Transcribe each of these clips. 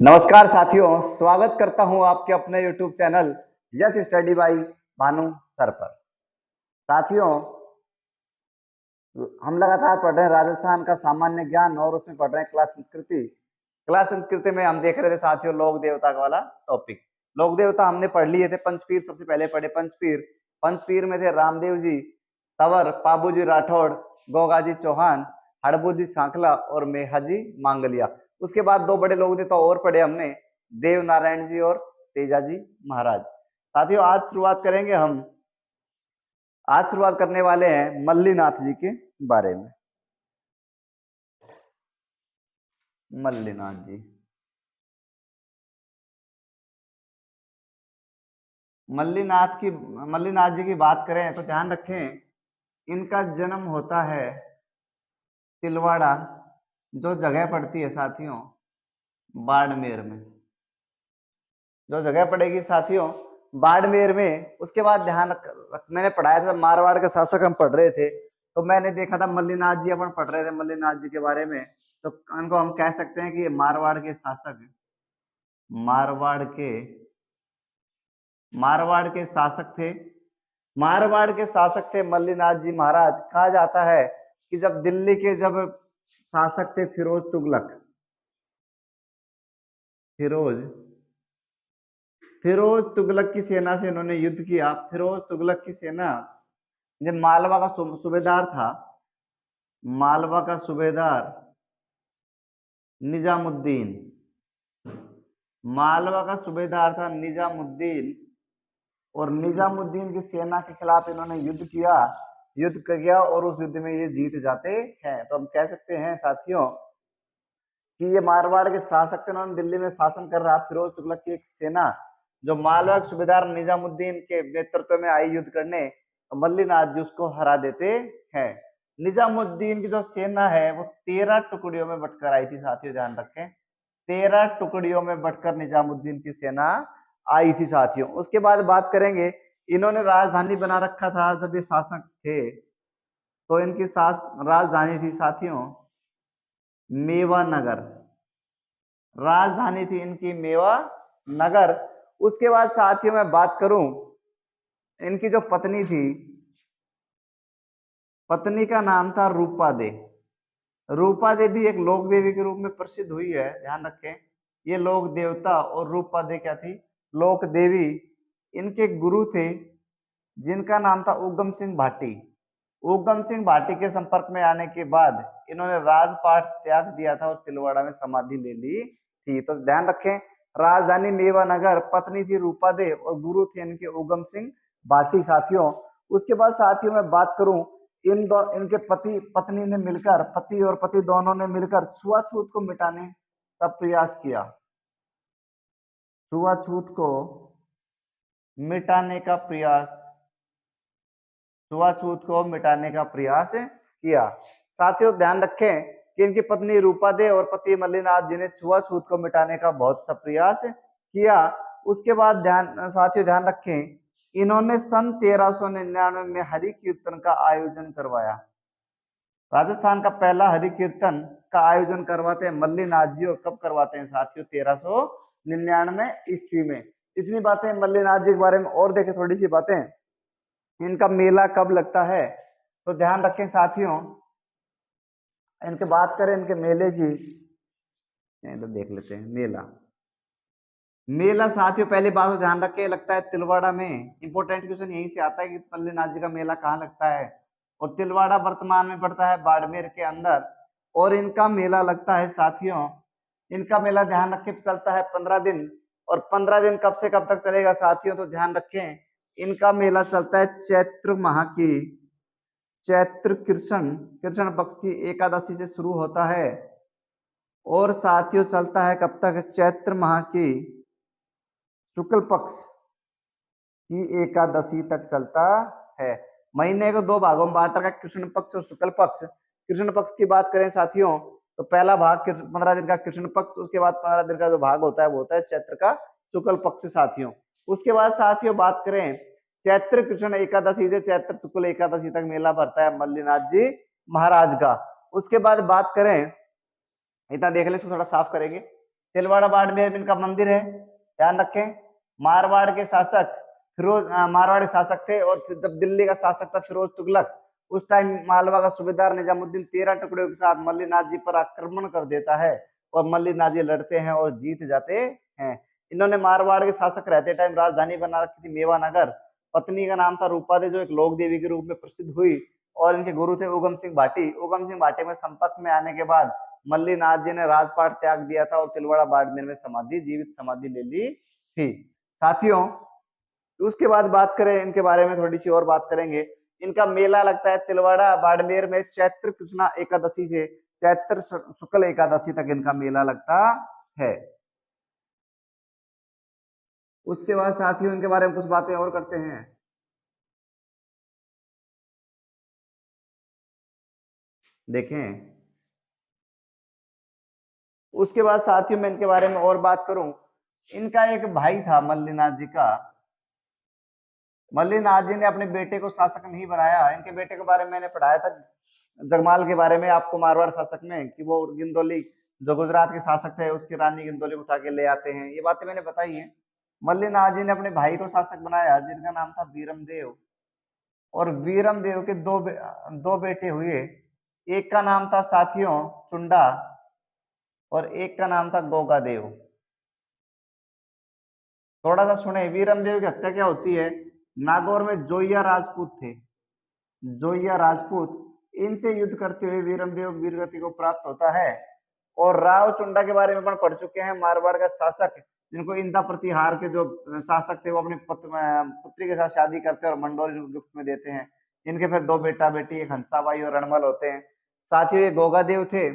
नमस्कार साथियों, स्वागत करता हूं आपके अपने YouTube channel yes study by Bhanu sir पर। साथियों, हम लगातार पढ़ रहे हैं राजस्थान का सामान्य ज्ञान और उसमें पढ़ रहे हैं क्लास संस्कृति। क्लास संस्कृति में हम देख रहे थे साथियों लोक देवता वाला टॉपिक। लोक देवता हमने पढ़ लिए थे। पंचपीर सबसे पहले पढ़े। पंचपीर में थे रामदेव जी तंवर, पाबूजी राठौड़, गोगाजी चौहान, हड़बूजी सांखला और मेहाजी मांगलिया। उसके बाद दो बड़े लोग देवता और पढ़े हमने, देव नारायण जी और तेजाजी महाराज। साथियों, आज शुरुआत करने वाले हैं मल्लीनाथ जी के बारे में। मल्लीनाथ जी की बात करें तो ध्यान रखें, इनका जन्म होता है तिलवाड़ा, जो जगह पड़ती है साथियों बाड़मेर में। जो जगह पड़ेगी साथियों बाड़मेर में। उसके बाद मैंने पढ़ाया था, मारवाड़ के शासक हम पढ़ रहे थे, तो मैंने देखा था मल्लीनाथ जी, अपन पढ़ रहे थे मल्लीनाथ जी के बारे में। तो उनको हम कह सकते हैं कि मारवाड़ के शासक, मारवाड़ के शासक थे। मारवाड़ के शासक थे मल्लीनाथ जी महाराज। कहा जाता है कि जब दिल्ली के शासक थे फिरोज तुगलक की सेना से इन्होंने युद्ध किया। फिरोज तुगलक की सेना, जब मालवा का सूबेदार था, मालवा का सूबेदार निजामुद्दीन, मालवा का सूबेदार था निजामुद्दीन, और निजामुद्दीन की सेना के खिलाफ इन्होंने युद्ध किया और उस युद्ध में ये जीत जाते हैं। तो हम कह सकते हैं साथियों कि ये मारवाड़ के शासक थे। उन्होंने दिल्ली में शासन कर रहा फिरोज तुगलक की एक सेना, जो मालवा के सूबेदार निजामुद्दीन के नेतृत्व में आई युद्ध करने, तो मल्लीनाथ जी उसको हरा देते हैं। निजामुद्दीन की जो सेना है वो 13 टुकड़ियों में बटकर आई थी साथियों, ध्यान रखें। 13 टुकड़ियों में बटकर निजामुद्दीन की सेना आई थी साथियों। उसके बाद बात करेंगे, इन्होंने राजधानी बना रखा था जब ये शासक थे, तो इनकी राजधानी थी साथियों मेवानगर। राजधानी थी इनकी मेवानगर। उसके बाद साथियों मैं बात करूं, इनकी जो पत्नी थी, पत्नी का नाम था रूपा दे। रूपा देवी एक लोक देवी के रूप में प्रसिद्ध हुई है, ध्यान रखें। ये लोक देवता और रूपा दे क्या थी? लोक देवी। इनके गुरु थे जिनका नाम था उगम सिंह भाटी। उगम सिंह भाटी के संपर्क में आने के बाद इन्होंने राजपाट त्याग दिया था और तिलवाड़ा में समाधि ले ली थी। तो ध्यान रखें, राजधानी मेवानगर, पत्नी थी रूपा दे और गुरु थे इनके उगम सिंह भाटी साथियों। उसके बाद साथियों मैं बात करूं, इनके पत्नी ने मिलकर, पति और पति दोनों ने मिलकर छुआछूत को मिटाने का प्रयास किया। छुआछूत को मिटाने का प्रयास किया। साथियों ध्यान रखें कि इनकी पत्नी रूपा दे और पति मल्लीनाथ जी ने छुआछूत को मिटाने का बहुत सा प्रयास किया। उसके बाद साथियों ध्यान रखें, इन्होंने सन 1399 में हरि कीर्तन का आयोजन करवाया। राजस्थान का पहला हरि कीर्तन का आयोजन करवाते हैं मल्लीनाथ जी। और कब करवाते हैं साथियों? 1399 ईस्वी में। इतनी बातें मल्लीनाथ जी के बारे में। और देखें थोड़ी सी बातें, इनका मेला कब लगता है? तो ध्यान रखें साथियों, इनके बात करें इनके मेले की, तो देख लेते हैं मेला साथियों। पहली बात तो ध्यान रखें, लगता है तिलवाड़ा में। इंपोर्टेंट क्वेश्चन यहीं से आता है कि मल्लीनाथ जी का मेला कहाँ लगता है। और तिलवाड़ा वर्तमान में पड़ता है बाड़मेर के अंदर, और इनका मेला लगता है साथियों, इनका मेला ध्यान रखें चलता है 15 दिन। और 15 दिन कब से कब तक चलेगा साथियों? तो ध्यान रखें, इनका मेला चलता है चैत्र कृष्ण पक्ष की एकादशी से शुरू होता है, और साथियों चलता है कब तक? चैत्र माह की शुक्ल पक्ष की एकादशी तक चलता है। महीने को दो भागों में बांटा, कृष्ण पक्ष और शुक्ल पक्ष। कृष्ण पक्ष की बात करें साथियों, तो पहला भाग 15 दिन का कृष्ण पक्ष, उसके बाद 15 दिन का जो भाग होता है वो होता है चैत्र का शुक्ल पक्ष साथियों। उसके बाद साथियों बात करें, चैत्र कृष्ण एकादशी से चैत्र शुक्ल एकादशी तक मेला भरता है मल्लीनाथ जी महाराज का। उसके बाद बात करें, इतना देख लें, इसको थोड़ा साफ करेंगे। तिलवाड़ा बाड़मेर में इनका मंदिर है, ध्यान रखें। मारवाड़ के शासक मारवाड़ी शासक थे, और फिर जब दिल्ली का शासक था फिरोज तुगलक, उस टाइम मालवा का सूबेदार निजामुद्दीन 13 टुकड़ों के साथ मल्लिनाथ जी पर आक्रमण कर देता है, और मल्लिनाथ जी लड़ते हैं और जीत जाते हैं। इन्होंने मारवाड़ के शासक रहते टाइम राजधानी बना रखी थी मेवानगर। पत्नी का नाम था रूपा दे, जो एक लोक देवी के रूप में प्रसिद्ध हुई, और इनके गुरु थे उगम सिंह भाटी। उगम सिंह भाटी में संपर्क में आने के बाद मल्लिनाथ जी ने राजपाट त्याग दिया था और तिलवाड़ा बाड़मेर में समाधि, जीवित समाधि ले ली थी। साथियों, उसके बाद बात करें इनके बारे में, थोड़ी सी और बात करेंगे। इनका मेला लगता है तिलवाड़ा बाड़मेर में चैत्र कृष्णा एकादशी से चैत्र शुक्ल एकादशी तक इनका मेला लगता है। उसके बाद साथियों इनके बारे में कुछ बातें और करते हैं। देखें, उसके बाद साथियों मैं इनके बारे में और बात करूं, इनका एक भाई था मल्लिनाथ जी का। मल्लिनाथ जी ने अपने बेटे को शासक नहीं बनाया। इनके बेटे के बारे में मैंने पढ़ाया था जगमाल के बारे में आपको, मारवाड़ शासक में, कि वो गिंदोली जो गुजरात के शासक थे उसकी रानी गिंदोली उठा के ले आते हैं। ये बातें मैंने बताई है। मल्लिनाथ जी ने अपने भाई को शासक बनाया जिनका नाम था वीरम देव, और वीरम देव के दो बेटे हुए। एक का नाम था साथियों चुंडा, और एक का नाम था गोगा देव। थोड़ा सा सुने, वीरम देव की हत्या क्या होती है। नागौर में जोइया राजपूत थे, जोइया राजपूत, इनसे युद्ध करते हुए वीरमदेव वीरगति को प्राप्त होता है। और राव चुंडा के बारे में अपन पढ़ चुके हैं, मारवाड़ का शासक, जिनको इंदा प्रतिहार के जो शासक थे वो अपनी पुत्री के साथ शादी करते हैं और मंडोर गिफ्ट में देते हैं। इनके फिर दो बेटा बेटी, एक हंसाबाई और रणमल होते हैं। साथ ही ये गोगादेव थे।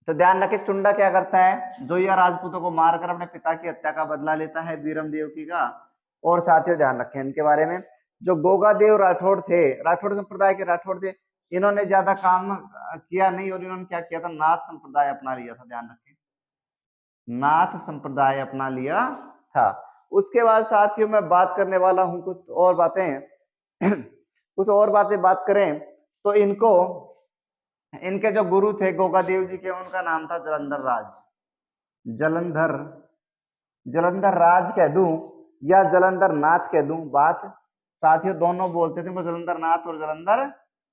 तो ध्यान रखे, चुंडा क्या करता है, जोइया राजपूतों को मारकर अपने पिता की हत्या का बदला लेता है वीरम देव की का। और साथियों ध्यान रखें इनके बारे में, जो गोगादेव राठौड़ थे, राठौड़ संप्रदाय के राठौड़ थे, इन्होंने ज्यादा काम किया नहीं, और इन्होंने क्या किया था, नाथ संप्रदाय अपना लिया था। ध्यान रखें, नाथ संप्रदाय अपना लिया था। उसके बाद साथियों मैं बात करने वाला हूं कुछ और बातें कुछ और बातें बात करें तो इनको, इनके जो गुरु थे गोगादेव जी के, उनका नाम था जलंधर राज। जलंधर, जलंधर राज कह दूं या जलंधर नाथ कह दूं, बात साथियों दोनों बोलते थे वो, जलंधर नाथ और जलंधर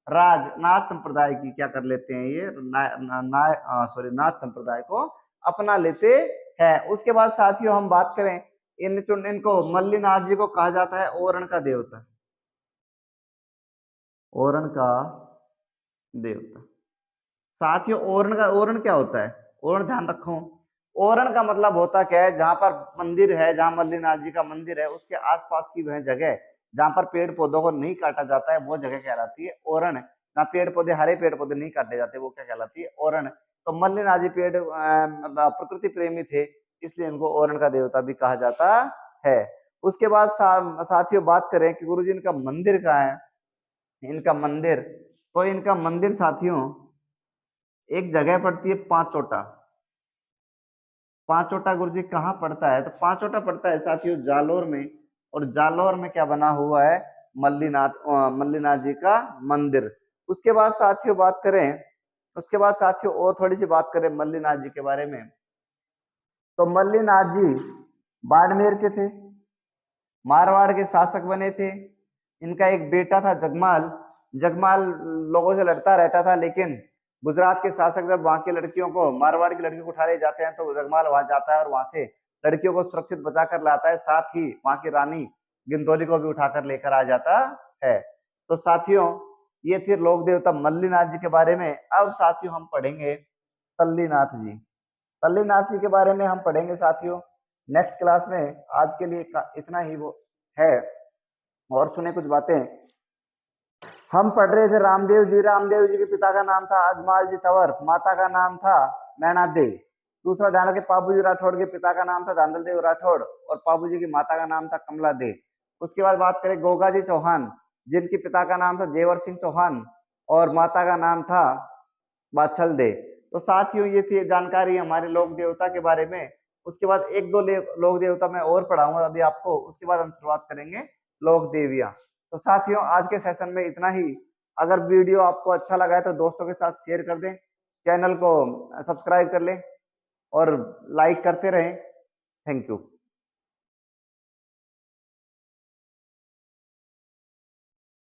राज। नाथ संप्रदाय की क्या कर लेते हैं ये, नाथ संप्रदाय को अपना लेते हैं। उसके बाद साथियों हम बात करें, इनको मल्लिनाथ जी को कहा जाता है ओरण का देवता, ओरण का देवता। साथियों ओरण क्या होता है, ओरण ध्यान रखो, ओरण का मतलब होता क्या है, जहां पर मंदिर है, जहां मल्लिनाथ जी का मंदिर है उसके आसपास की वह जगह जहां पर पेड़ पौधों को नहीं काटा जाता है, वो जगह कहलाती है ओरण। जहाँ पेड़ पौधे, हरे पेड़ पौधे नहीं काटे जाते, वो क्या कहलाती है, ओरण। तो मल्लिनाथ जी प्रकृति प्रेमी थे, इसलिए इनको ओरण का देवता भी कहा जाता है। उसके बाद साथियों बात करें कि गुरु जी इनका मंदिर कहाँ है, इनका मंदिर, तो इनका मंदिर साथियों एक जगह पड़ती है पांचोटा। पांचोटा गुरु जी कहाँ पड़ता है, तो पांचोटा पड़ता है साथियों जालोर में। और जालोर में क्या बना हुआ है, मल्लिनाथ जी का मंदिर। उसके बाद साथियों बात करें, उसके बाद साथियों और थोड़ी सी बात करें मल्लिनाथ जी के बारे में, तो मल्लिनाथ जी बाड़मेर के थे, मारवाड़ के शासक बने थे। इनका एक बेटा था जगमाल। जगमाल लोगों से लड़ता रहता था, लेकिन गुजरात के शासक जब वहां की लड़कियों को, मारवाड़ की लड़कियों को उठा ले जाते हैं, तो जगमाल वहां जाता है और वहां से लड़कियों को सुरक्षित बचा कर लाता है, साथ ही वहां की रानी गिंदोली को भी उठाकर लेकर आ जाता है। तो साथियों ये थे लोक देवता मल्लिनाथ जी के बारे में। अब साथियों हम पढ़ेंगे तल्लीनाथ जी। तल्लीनाथ जी के बारे में हम पढ़ेंगे साथियों नेक्स्ट क्लास में। आज के लिए इतना ही वो है। और सुने कुछ बातें, हम पढ़ रहे थे रामदेव जी। रामदेव जी के पिता का नाम था अजमाल जी तंवर, माता का नाम था नैना देवी। दूसरा ध्यान रखें, पाबू जी राठौड़ के पिता का नाम था दांदल देव राठौड़, और पाबू जी की माता का नाम था कमला देव। उसके बाद बात करें गोगा जी चौहान, जिनके पिता का नाम था जेवर सिंह चौहान और माता का नाम था बाछल दे। तो साथियों ये थी जानकारी हमारे लोक देवता के बारे में। उसके बाद एक दो लोक देवता मैं और पढ़ाऊंगा अभी आपको, उसके बाद हम शुरुआत करेंगे लोक देवियां। तो साथियों आज के सेशन में इतना ही। अगर वीडियो आपको अच्छा लगा है तो दोस्तों के साथ शेयर कर दें, चैनल को सब्सक्राइब कर लें। और लाइक करते रहें। Thank you.